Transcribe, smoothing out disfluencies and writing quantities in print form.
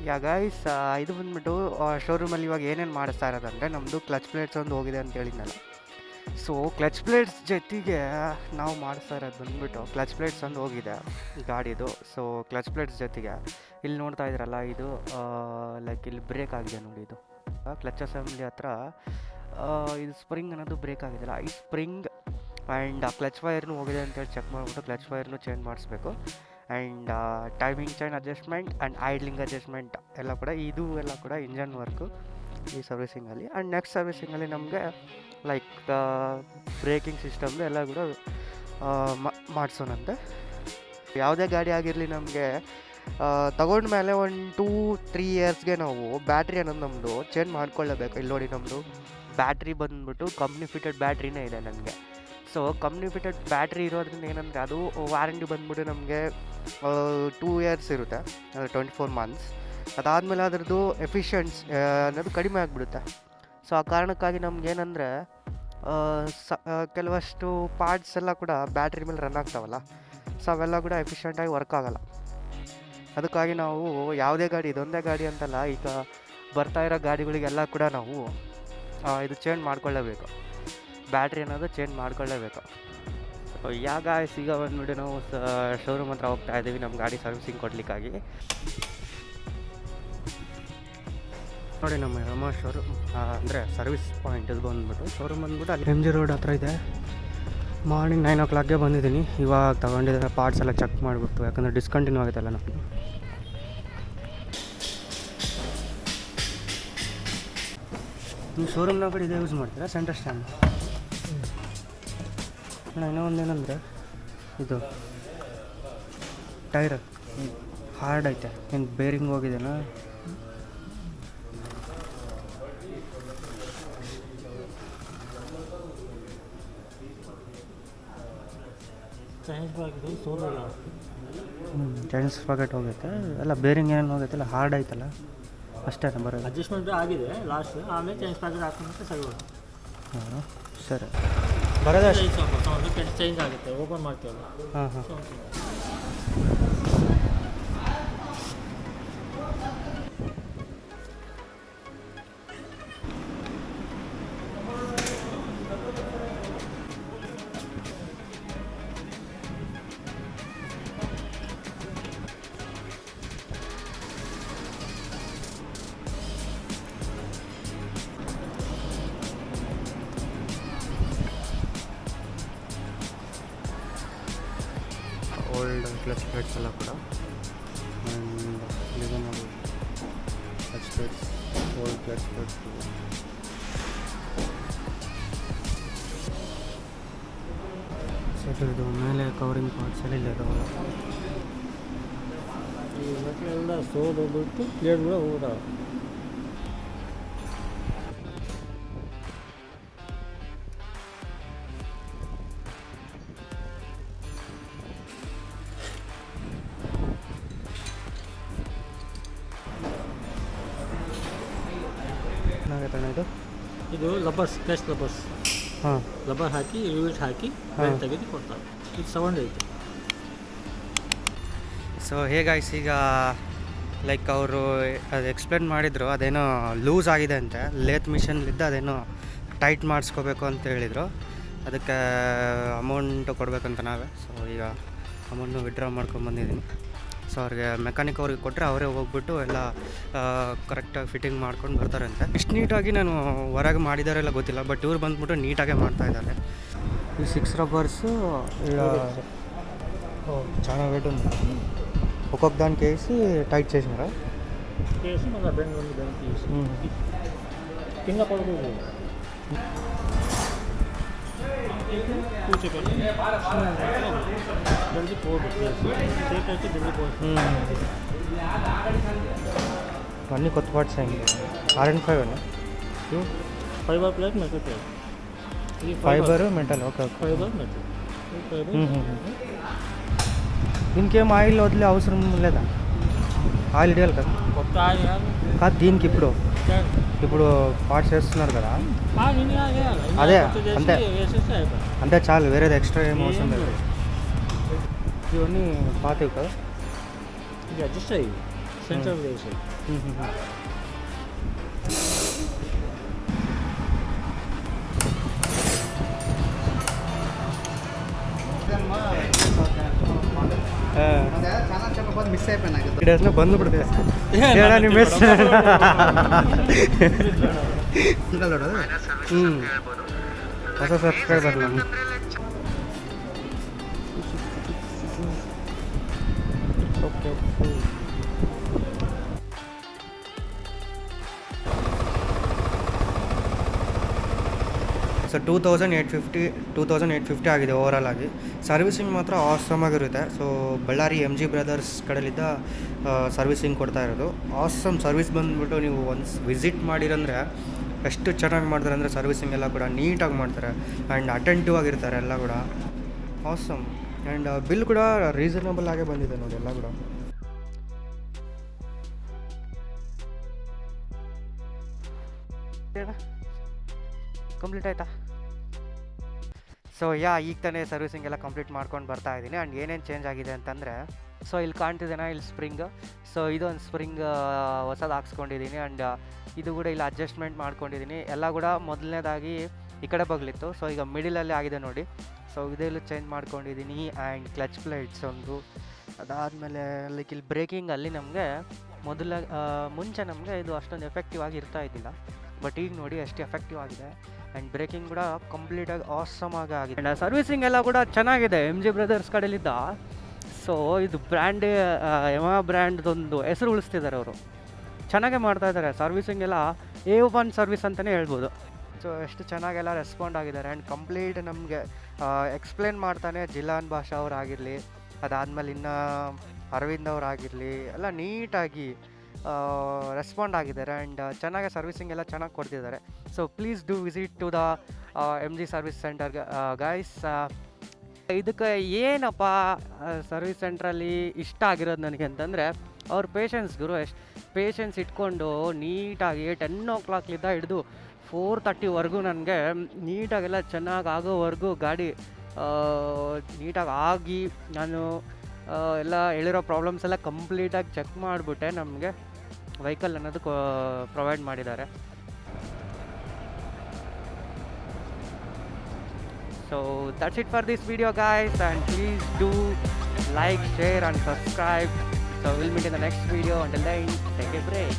ಯಾ guys, ಇದು ಬಂದ್ಬಿಟ್ಟು ಶೋರೂಮಲ್ಲಿ ಇವಾಗ ಏನೇನು ಮಾಡಿಸ್ತಾ ಇರೋದಂದರೆ ನಮ್ಮದು ಕ್ಲಚ್ ಪ್ಲೇಟ್ಸ್ ಒಂದು ಹೋಗಿದೆ ಅಂತ ಹೇಳಿದ್ನಲ್ಲ. ಸೊ ಕ್ಲಚ್ ಪ್ಲೇಟ್ಸ್ ಜೊತೆಗೆ ನಾವು ಮಾಡಿಸ್ತಾ ಇರೋದು ಬಂದ್ಬಿಟ್ಟು ಕ್ಲಚ್ ಪ್ಲೇಟ್ಸ್ ಒಂದು ಹೋಗಿದೆ ಗಾಡಿದು. ಸೊ ಕ್ಲಚ್ ಪ್ಲೇಟ್ಸ್ ಜೊತೆಗೆ ಇಲ್ಲಿ ನೋಡ್ತಾ ಇದ್ರಲ್ಲ, ಇದು ಲೈಕ್ ಇಲ್ಲಿ ಬ್ರೇಕ್ ಆಗಿದೆ ನೋಡಿ. ಇದು ಕ್ಲಚ್ ಅಸೆಂಬ್ಲಿ ಹತ್ರ ಇದು ಸ್ಪ್ರಿಂಗ್ ಅನ್ನೋದು ಬ್ರೇಕ್ ಆಗಿದೆಯಲ್ಲ, ಈ ಸ್ಪ್ರಿಂಗ್ ಆ್ಯಂಡ್ ಆ ಕ್ಲಚ್ ವೈರ್ನು ಹೋಗಿದೆ ಅಂತೇಳಿ ಚೆಕ್ ಮಾಡಿಬಿಟ್ಟು ಕ್ಲಚ್ ವೈರ್ನು ಚೇಂಜ್ ಮಾಡಿಸ್ಬೇಕು. And timing chain adjustment and idling adjustment ಎಲ್ಲ ಕೂಡ ಎಲ್ಲ ಕೂಡ ಇಂಜನ್ ವರ್ಕು ಈ ಸರ್ವಿಸಿಂಗಲ್ಲಿ. ಆ್ಯಂಡ್ ನೆಕ್ಸ್ಟ್ ಸರ್ವಿಸಿಂಗಲ್ಲಿ ನಮಗೆ ಲೈಕ್ ಬ್ರೇಕಿಂಗ್ ಸಿಸ್ಟಮ್ದು ಎಲ್ಲ ಕೂಡ ಮಾಡಿಸೋಣಂತೆ. ಯಾವುದೇ ಗಾಡಿ ಆಗಿರಲಿ ನಮಗೆ ತಗೊಂಡ್ಮೇಲೆ 1-2-3 ಇಯರ್ಸ್ಗೆ ನಾವು ಬ್ಯಾಟ್ರಿ ಅನ್ನೋದು ನಮ್ಮದು ಚೇಂಜ್ ಮಾಡ್ಕೊಳ್ಳೇಬೇಕು. ಇಲ್ಲಿ ನೋಡಿ, ನಮ್ಮದು ಬ್ಯಾಟ್ರಿ ಬಂದುಬಿಟ್ಟು ಕಂಪ್ನಿ ಫಿಟೆಡ್ ಬ್ಯಾಟ್ರಿನೇ ಇದೆ ನನಗೆ. ಸೊ ಕಂಪ್ನಿ ಫಿಟೆಡ್ ಬ್ಯಾಟ್ರಿ ಇರೋದ್ರಿಂದ ಏನಂದರೆ ಅದು ವಾರಂಟಿ ಬಂದ್ಬಿಟ್ಟು ನಮಗೆ 2 ಇಯರ್ಸ್ ಇರುತ್ತೆ, 24 ಮಂತ್ಸ್. ಅದಾದಮೇಲೆ ಅದರದ್ದು ಎಫಿಷಿಯನ್ಸ್ ಅನ್ನೋದು ಕಡಿಮೆ ಆಗಿಬಿಡುತ್ತೆ. ಸೊ ಆ ಕಾರಣಕ್ಕಾಗಿ ನಮಗೇನೆಂದರೆ ಕೆಲವಷ್ಟು ಪಾರ್ಟ್ಸ್ ಎಲ್ಲ ಕೂಡ ಬ್ಯಾಟ್ರಿ ಮೇಲೆ ರನ್ ಆಗ್ತಾವಲ್ಲ, ಸೊ ಅವೆಲ್ಲ ಕೂಡ ಎಫಿಷಿಯೆಂಟಾಗಿ ವರ್ಕ್ ಆಗೋಲ್ಲ. ಅದಕ್ಕಾಗಿ ನಾವು ಯಾವುದೇ ಗಾಡಿ, ಇದೊಂದೇ ಗಾಡಿ ಅಂತಲ್ಲ, ಈಗ ಬರ್ತಾ ಇರೋ ಗಾಡಿಗಳಿಗೆಲ್ಲ ಕೂಡ ನಾವು ಇದು ಚೇಂಜ್ ಮಾಡ್ಕೊಳ್ಳೇಬೇಕು, ಬ್ಯಾಟ್ರಿ ಅನ್ನೋದು ಚೇಂಜ್ ಮಾಡ್ಕೊಳ್ಳೇಬೇಕು. ಯಾಗ ಈಗ ಬಂದ್ಬಿಟ್ಟು ನಾವು ಶೋರೂಮ್ ಹತ್ರ ಹೋಗ್ತಾ ಇದ್ದೀವಿ ನಮ್ಮ ಗಾಡಿ ಸರ್ವಿಸಿಂಗ್ ಕೊಡ್ಲಿಕ್ಕಾಗಿ. ನೋಡಿ, ನಮ್ಮ ಶೋರೂಮ್ ಅಂದರೆ ಸರ್ವಿಸ್ ಪಾಯಿಂಟ್ ಇದು ಬಂದ್ಬಿಟ್ಟು ಶೋರೂಮ್ ಬಂದ್ಬಿಟ್ಟು ಅಲ್ಲಿ MG ರೋಡ್ ಹತ್ರ ಇದೆ. ಮಾರ್ನಿಂಗ್ 9 o'clockಗೆ ಬಂದಿದ್ದೀನಿ. ಇವಾಗ ತಗೊಂಡಿದ್ದರೆ ಪಾರ್ಟ್ಸ್ ಎಲ್ಲ ಚೆಕ್ ಮಾಡಿಬಿಟ್ಟು, ಯಾಕಂದರೆ ಡಿಸ್ಕಂಟಿನ್ಯೂ ಆಗುತ್ತಲ್ಲ ನಮ್ಮದು. ನೀವು ಶೋರೂಮ್ನಾಗ ಕೂಡ ಇದೇ ಯೂಸ್ ಮಾಡ್ತೀರಾ, ಸೆಂಟರ್ ಸ್ಟ್ಯಾಂಡ್? ಇನ್ನೂ ಒಂದೇನೆಂದರೆ ಇದು ಟೈರ್ ಹಾರ್ಡ್ ಐತೆ, ಏನು ಬೇರಿಂಗ್ ಹೋಗಿದೆನಾ? ಚೈನೀಸ್ ಪಾಕೆಟ್ ಹೋಗೈತೆ, ಎಲ್ಲ ಬೇರಿಂಗ್ ಏನೇನು ಹೋಗೈತಲ್ಲ ಹಾರ್ಡ್ ಐತಲ್ಲ, ಅಷ್ಟೇ ಬರೋದು. ಅಡ್ಜಸ್ಟ್ಮೆಂಟ್ ಆಗಿದೆ ಲಾಸ್ಟ್, ಆಮೇಲೆ ಚೇಂಜ್ ಪ್ಯಾಕೆಟ್ ಹಾಕೊಂಡ್ರೆ ಸರಿ ಹೋಗುತ್ತೆ. ಹಾಂ ಸರಿ, ಬರೋದು ಅಷ್ಟೇ. ಚೇಂಜ್ ಆಗುತ್ತೆ, ಓಪನ್ ಮಾಡ್ತೀವಲ್ಲ. ಹಾಂ ಹಾಂ. ಓಲ್ಡ್ ಕ್ಲಚ್ ಪ್ಲೇಟ್ಸ್ ಎಲ್ಲ ಕೂಡ, ಆ್ಯಂಡ್ ಇದು ನೋಡಿ clutch plates, old clutch plates. Sir ಇದು ಮೇಲೆ ಕವರಿಂಗ್ ಪಾರ್ಟ್ಸ್ ಎಲ್ಲ ಇಲ್ಲ ಇದಾವಲ್ಲ, ಈ ಎಲ್ಲ ಸೋಲ್ ಹೋಗ್ಬಿಟ್ಟು ಪ್ಲೇಟ್ ಕೂಡ ಹೋಗ್ಬಿಟ್ಟಾವ. ಏನಾಗೈತಣ್ಣ ಇದು? ಇದು ಲಬ್ಬರ್ಸ್, ಕ್ಯಾಶ್ ಲಬ್ಬರ್ಸ್. ಹಾಂ, ಲಬ್ಬರ್ ಹಾಕಿ ರಿವೀಟ್ ಹಾಕಿ ತೆಗೆದು ಕೊಡ್ತಾರೆ. ಇದು ಸೌಂಡ್ ಐತೆ. ಸೊ ಹೇಗಾಯ್ತು ಈಗ, ಲೈಕ್ ಅವರು ಅದು ಎಕ್ಸ್ಪ್ಲೇನ್ ಮಾಡಿದರು, ಅದೇನೋ ಲೂಸ್ ಆಗಿದೆ ಅಂತೆ, ಲೇತ್ ಮಿಷನ್ಲಿದ್ದು ಅದೇನೋ ಟೈಟ್ ಮಾಡಿಸ್ಕೋಬೇಕು ಅಂತ ಹೇಳಿದರು. ಅದಕ್ಕೆ ಅಮೌಂಟು ಕೊಡಬೇಕಂತ ನಾವೇ. ಸೊ ಈಗ ಅಮೌಂಟು ವಿಡ್ರಾ ಮಾಡ್ಕೊಂಬಂದಿದ್ದೀನಿ. ಸೊ ಅವ್ರಿಗೆ ಮೆಕ್ಯಾನಿಕ್ ಅವ್ರಿಗೆ ಕೊಟ್ಟರೆ ಅವರೇ ಹೋಗ್ಬಿಟ್ಟು ಎಲ್ಲ ಕರೆಕ್ಟಾಗಿ ಫಿಟ್ಟಿಂಗ್ ಮಾಡ್ಕೊಂಡು ಬರ್ತಾರಂತೆ. ಇಷ್ಟು ನೀಟಾಗಿ ನಾನು ಹೊರಗೆ ಮಾಡಿದಾರೆಲ್ಲ ಗೊತ್ತಿಲ್ಲ, ಬಟ್ ಇವ್ರು ಬಂದ್ಬಿಟ್ಟು ನೀಟಾಗೆ ಮಾಡ್ತಾಯಿದ್ದಾರೆ. ఈ 6 రబ్బర్స్ చాలా వెయిట్ ఉంది, ఒక్కొక్క దానికి వేసి టైట్ చేసినారా? చేసి మళ్ళీ బెండ్ తీసి కింద పడుతుంది. కూర్చోబెట్టి బెండి పోదు, షేక్ అయితే బెండి పోదు. అన్నీ కొత్త పార్ట్స్ అయింది. R&5 అన్న fibre plate metal plate. Fibre metal. Okay okay, fibre metal. దీనికి ఏం ఆయిల్ వదిలే అవసరం లేదా? ఆయిల్ ఇడియాలి కదా? కొత్త ఆయిల్ కాదు దీనికి. ఇప్పుడు పార్ట్స్ వేస్తున్నారు కదా, అదే అంతే అంతే చాలు, వేరేది ఎక్స్ట్రా ఏం అవసరం లేదు. ఇవన్నీ పాతవి కదా? ఇది అడ్జస్ట్ అయ్యి ಸೆಂಟ್ರಲ್ ವೇವ್ ಶೇಪ್. మిస్ అయిపోయినా డేస్లో బంద్ పడితే మిస్ ಹೊಸ ಸಬ್ಸ್ಕ್ರೈಬರ್ ನಾನು ಓಕೆ ಸೊ 2850 ಆಗಿದೆ ಓವರಾಲ್ ಆಗಿ. ಸರ್ವಿಸಿಂಗ್ ಮಾತ್ರ ಆಸಮ್ ಆಗಿರುತ್ತೆ. ಸೊ ಬಳ್ಳಾರಿ MG ಬ್ರದರ್ಸ್ ಕಡೆಲಿದ್ದ ಸರ್ವಿಸಿಂಗ್ ಕೊಡ್ತಾ ಇರೋದು. ಆಸಮ್ ಸರ್ವಿಸ್ ಬಂದುಬಿಟ್ಟು ನೀವು ಒನ್ಸ್ ವಿಸಿಟ್ ಮಾಡಿರಂದರೆ ಎಷ್ಟು ಚೆನ್ನಾಗಿ ಮಾಡ್ತಾರೆ ಅಂದರೆ ಸರ್ವಿಸಿಂಗ್ ಎಲ್ಲ ಕೂಡ ನೀಟಾಗಿ ಮಾಡ್ತಾರೆ ಆ್ಯಂಡ್ ಅಟೆಂಟಿವ್ ಆಗಿರ್ತಾರೆ ಎಲ್ಲ ಕೂಡ. ಆಸಮ್ ಆ್ಯಂಡ್ ಬಿಲ್ ಕೂಡ ರೀಸನಬಲ್ ಆಗೇ ಬಂದಿದೆ ನೋಡಿ ಎಲ್ಲ ಕೂಡ. ಕಂಪ್ಲೀಟ್ ಆಯಿತಾ? ಸೊ ಈಗ ತಾನೇ ಸರ್ವಿಸಿಂಗ್ ಎಲ್ಲ ಕಂಪ್ಲೀಟ್ ಮಾಡ್ಕೊಂಡು ಬರ್ತಾ ಇದ್ದೀನಿ. ಆ್ಯಂಡ್ ಏನೇನು ಚೇಂಜ್ ಆಗಿದೆ ಅಂತಂದರೆ, ಸೊ ಇಲ್ಲಿ ಕಾಣ್ತಿದ್ದೇನಾ ಇಲ್ಲಿ ಸ್ಪ್ರಿಂಗ್. ಸೊ ಇದೊಂದು ಸ್ಪ್ರಿಂಗ್ ಹೊಸದು ಹಾಕ್ಸ್ಕೊಂಡಿದ್ದೀನಿ. ಆ್ಯಂಡ್ ಇದು ಕೂಡ ಇಲ್ಲಿ ಅಡ್ಜಸ್ಟ್ಮೆಂಟ್ ಮಾಡ್ಕೊಂಡಿದ್ದೀನಿ. ಎಲ್ಲ ಕೂಡ ಮೊದಲನೇದಾಗಿ ಈ ಕಡೆ ಬಗ್ಲಿತ್ತು. ಸೊ ಈಗ ಮಿಡಿಲಲ್ಲಿ ಆಗಿದೆ ನೋಡಿ. ಸೊ ಇದೆಲ್ಲ ಚೇಂಜ್ ಮಾಡ್ಕೊಂಡಿದ್ದೀನಿ. ಆ್ಯಂಡ್ ಕ್ಲಚ್ ಪ್ಲೇಟ್ಸ್ ಒಂದು, ಅದಾದಮೇಲೆ ಲೈಕ್ ಇಲ್ಲಿ ಬ್ರೇಕಿಂಗಲ್ಲಿ ನಮಗೆ ಮುಂಚೆ ನಮಗೆ ಇದು ಅಷ್ಟೊಂದು ಎಫೆಕ್ಟಿವ್ ಆಗಿ ಇರ್ತಾ ಇದ್ದಿಲ್ಲ. ಬಟ್ ಈಗ ನೋಡಿ ಎಷ್ಟು ಎಫೆಕ್ಟಿವ್ ಆಗಿದೆ. ಆ್ಯಂಡ್ ಬ್ರೇಕಿಂಗ್ ಕೂಡ ಕಂಪ್ಲೀಟಾಗಿ ಆಸಮ್ ಆಗಿದೆ. ಆ್ಯಂಡ್ ಸರ್ವಿಸಿಂಗ್ ಎಲ್ಲ ಕೂಡ ಚೆನ್ನಾಗಿದೆ MG ಬ್ರದರ್ಸ್ ಕಡೆಲಿದ್ದ. ಸೊ ಇದು ಬ್ರ್ಯಾಂಡೇ ಯಮಾ ಬ್ರ್ಯಾಂಡ್ದೊಂದು ಹೆಸರು ಉಳಿಸ್ತಿದ್ದಾರೆ ಅವರು. ಚೆನ್ನಾಗೇ ಮಾಡ್ತಾಯಿದ್ದಾರೆ ಸರ್ವಿಸಿಂಗ್ ಎಲ್ಲ. A1 ಸರ್ವಿಸ್ ಅಂತಲೇ ಹೇಳ್ಬೋದು. ಸೊ ಎಷ್ಟು ಚೆನ್ನಾಗೆಲ್ಲ ರೆಸ್ಪಾಂಡ್ ಆಗಿದ್ದಾರೆ. ಆ್ಯಂಡ್ ಕಂಪ್ಲೀಟ್ ನಮಗೆ ಎಕ್ಸ್ಪ್ಲೇನ್ ಮಾಡ್ತಾನೆ ಜಿಲಾನ್ ಭಾಷಾ ಅವರಾಗಿರಲಿ, ಅದಾದಮೇಲೆ ಇನ್ನು ಅರವಿಂದ್ ಅವರಾಗಿರಲಿ, ಎಲ್ಲ ನೀಟಾಗಿ ರೆಸ್ಪಾಂಡ್ ಆಗಿದ್ದಾರೆ. ಆ್ಯಂಡ್ ಚೆನ್ನಾಗಿ ಸರ್ವಿಸಿಂಗ್ ಎಲ್ಲ ಚೆನ್ನಾಗಿ ಕೊಡ್ತಿದ್ದಾರೆ. So please do visit to the MG service centre guys. ಇದಕ್ಕೆ ಏನಪ್ಪ ಸರ್ವಿಸ್ ಸೆಂಟ್ರಲ್ಲಿ ಇಷ್ಟ ಆಗಿರೋದು ನನಗೆ ಅಂತಂದರೆ ಅವ್ರ ಪೇಷನ್ಸ್ ಗುರು. ಎಷ್ಟು ಪೇಷನ್ಸ್ ಇಟ್ಕೊಂಡು ನೀಟಾಗಿ 10 o'clock ಹಿಡಿದು 4:30ವರೆಗೂ ನನಗೆ ನೀಟಾಗೆಲ್ಲ ಚೆನ್ನಾಗಿ ಆಗೋವರೆಗೂ ಗಾಡಿ ನೀಟಾಗಿ ಆಗಿ ನಾನು ಎಲ್ಲ ಹೇಳಿರೋ ಪ್ರಾಬ್ಲಮ್ಸ್ ಎಲ್ಲ ಕಂಪ್ಲೀಟಾಗಿ ಚೆಕ್ ಮಾಡಿಬಿಟ್ಟೆ ನಮಗೆ ವೆಹಿಕಲ್ ಅನ್ನೋದು ಪ್ರೊವೈಡ್ ಮಾಡಿದ್ದಾರೆ. So that's it for this video guys, and please do like, share and subscribe. So we'll meet in the next video. Until then, take a break.